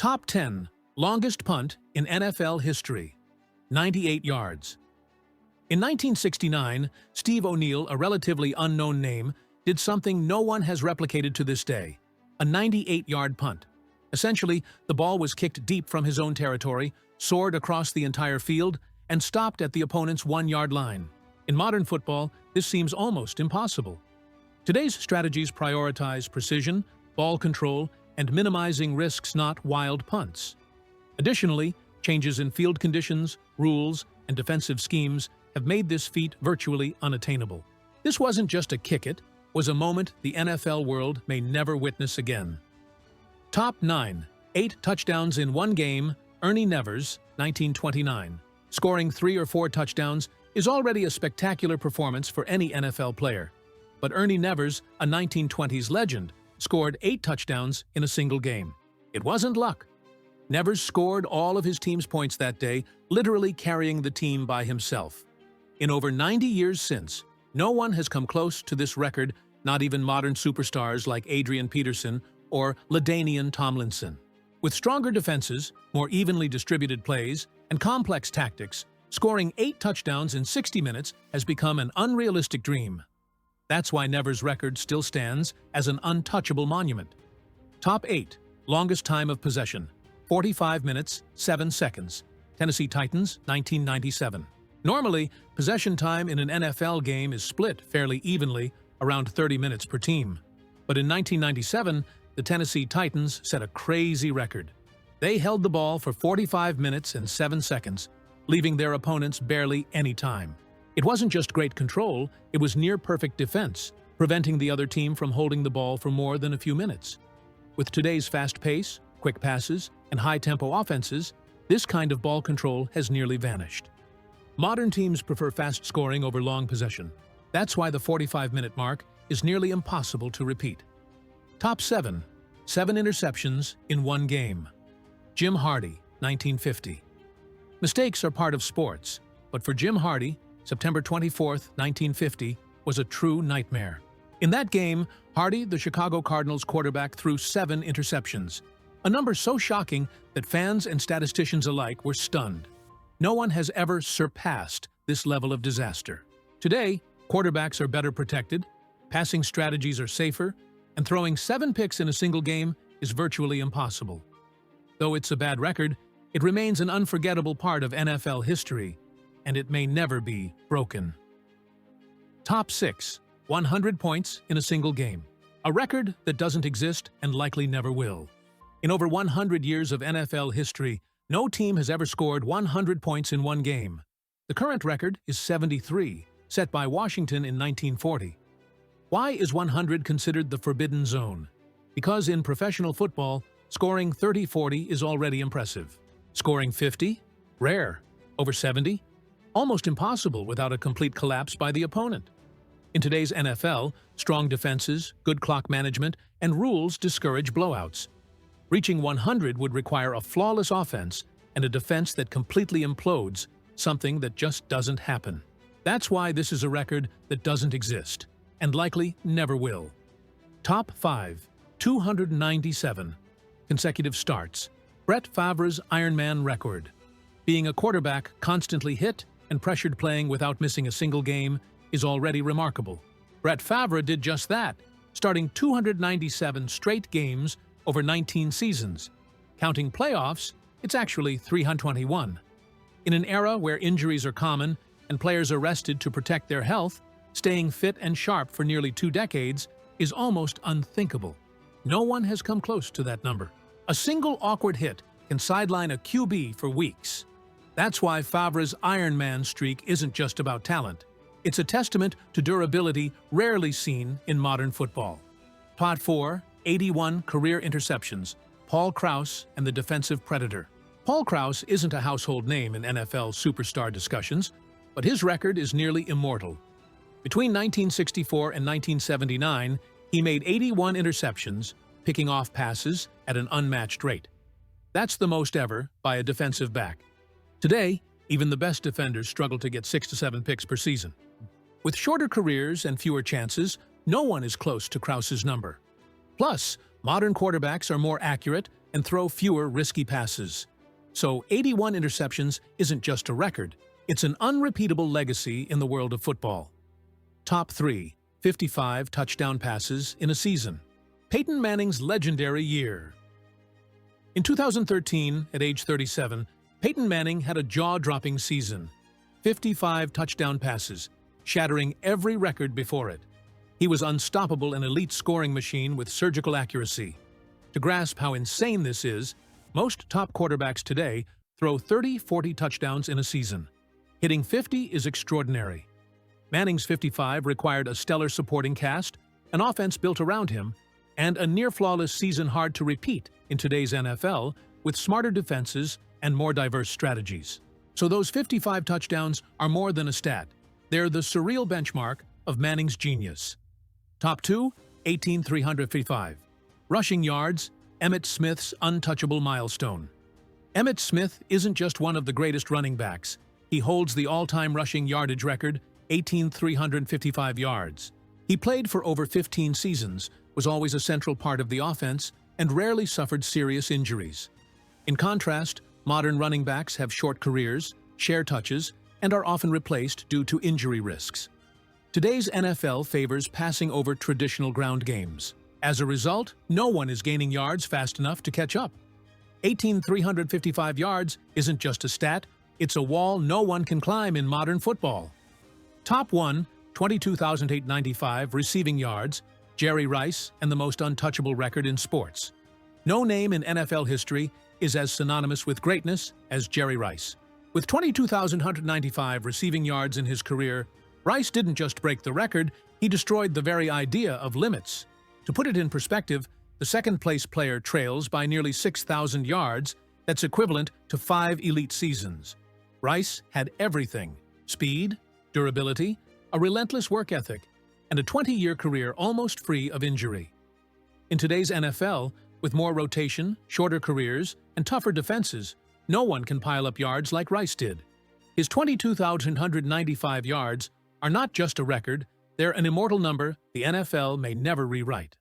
Top 10 longest punt in NFL history, 98 yards. In 1969, Steve O'Neal, a relatively unknown name, did something no one has replicated to this day, a 98-yard punt. Essentially, the ball was kicked deep from his own territory, soared across the entire field, and stopped at the opponent's 1-yard line. In modern football, this seems almost impossible. Today's strategies prioritize precision, ball control, and minimizing risks, not wild punts. Additionally, changes in field conditions, rules, and defensive schemes have made this feat virtually unattainable. This wasn't just a kick it, was a moment the NFL world may never witness again. Top 9. 8 touchdowns in one game, Ernie Nevers, 1929. Scoring 3 or 4 touchdowns is already a spectacular performance for any NFL player. But Ernie Nevers, a 1920s legend, scored 8 touchdowns in a single game. It wasn't luck. Nevers scored all of his team's points that day, literally carrying the team by himself. In over 90 years since, no one has come close to this record, not even modern superstars like Adrian Peterson or LaDainian Tomlinson. With stronger defenses, more evenly distributed plays, and complex tactics, scoring 8 touchdowns in 60 minutes has become an unrealistic dream. That's why Nevers' record still stands as an untouchable monument. Top 8. Longest time of possession, 45 minutes, 7 seconds. Tennessee Titans, 1997. Normally, possession time in an NFL game is split fairly evenly, around 30 minutes per team. But in 1997, the Tennessee Titans set a crazy record. They held the ball for 45 minutes and 7 seconds, leaving their opponents barely any time. It wasn't just great control, it was near-perfect defense, preventing the other team from holding the ball for more than a few minutes. With today's fast pace, quick passes, and high-tempo offenses, this kind of ball control has nearly vanished. Modern teams prefer fast scoring over long possession. That's why the 45-minute mark is nearly impossible to repeat. Top 7. 7 interceptions in one game. Jim Hardy, 1950. Mistakes are part of sports, but for Jim Hardy, September 24, 1950, was a true nightmare. In that game, Hardy, the Chicago Cardinals quarterback, threw 7 interceptions, a number so shocking that fans and statisticians alike were stunned. No one has ever surpassed this level of disaster. Today, quarterbacks are better protected, passing strategies are safer, and throwing 7 picks in a single game is virtually impossible. Though it's a bad record, it remains an unforgettable part of NFL history, and it may never be broken. Top 6. 100 points in a single game. A record that doesn't exist and likely never will. In over 100 years of NFL history, no team has ever scored 100 points in one game. The current record is 73, set by Washington in 1940. Why is 100 considered the forbidden zone? Because in professional football, scoring 30-40 is already impressive. Scoring 50? Rare. Over 70? Almost impossible without a complete collapse by the opponent. In today's NFL, strong defenses, good clock management, and rules discourage blowouts. Reaching 100 would require a flawless offense and a defense that completely implodes, something that just doesn't happen. That's why this is a record that doesn't exist, and likely never will. Top 5. 297. Consecutive starts. Brett Favre's Ironman record. Being a quarterback constantly hit and pressured playing without missing a single game is already remarkable. Brett Favre did just that, starting 297 straight games over 19 seasons. Counting playoffs, it's actually 321. In an era where injuries are common and players are rested to protect their health, staying fit and sharp for nearly 2 decades is almost unthinkable. No one has come close to that number. A single awkward hit can sideline a QB for weeks. That's why Favre's Ironman streak isn't just about talent. It's a testament to durability rarely seen in modern football. Top 4. 81 career interceptions. Paul Krause and the defensive predator. Paul Krause isn't a household name in NFL superstar discussions, but his record is nearly immortal. Between 1964 and 1979, he made 81 interceptions, picking off passes at an unmatched rate. That's the most ever by a defensive back. Today, even the best defenders struggle to get 6 to 7 picks per season. With shorter careers and fewer chances, no one is close to Krause's number. Plus, modern quarterbacks are more accurate and throw fewer risky passes. So 81 interceptions isn't just a record, it's an unrepeatable legacy in the world of football. Top 3. 55 touchdown passes in a season. Peyton Manning's legendary year. In 2013, at age 37, Peyton Manning had a jaw-dropping season. 55 touchdown passes, shattering every record before it. He was unstoppable, an elite scoring machine with surgical accuracy. To grasp how insane this is, most top quarterbacks today throw 30-40 touchdowns in a season. Hitting 50 is extraordinary. Manning's 55 required a stellar supporting cast, an offense built around him, and a near-flawless season hard to repeat in today's NFL with smarter defenses and more diverse strategies. So those 55 touchdowns are more than a stat. They're the surreal benchmark of Manning's genius. Top 2, 18,355. Rushing yards, Emmitt Smith's untouchable milestone. Emmitt Smith isn't just one of the greatest running backs. He holds the all-time rushing yardage record, 18,355 yards. He played for over 15 seasons, was always a central part of the offense, and rarely suffered serious injuries. In contrast, modern running backs have short careers, share touches, and are often replaced due to injury risks. Today's NFL favors passing over traditional ground games. As a result, no one is gaining yards fast enough to catch up. 18,355 yards isn't just a stat, it's a wall no one can climb in modern football. Top 1, 22,895 receiving yards, Jerry Rice, and the most untouchable record in sports. No name in NFL history is as synonymous with greatness as Jerry Rice. With 22,195 receiving yards in his career, Rice didn't just break the record, he destroyed the very idea of limits. To put it in perspective, the second-place player trails by nearly 6,000 yards, that's equivalent to 5 elite seasons. Rice had everything: speed, durability, a relentless work ethic, and a 20-year career almost free of injury. In today's NFL, with more rotation, shorter careers, and tougher defenses, no one can pile up yards like Rice did. His 22,195 yards are not just a record, they're an immortal number the NFL may never rewrite.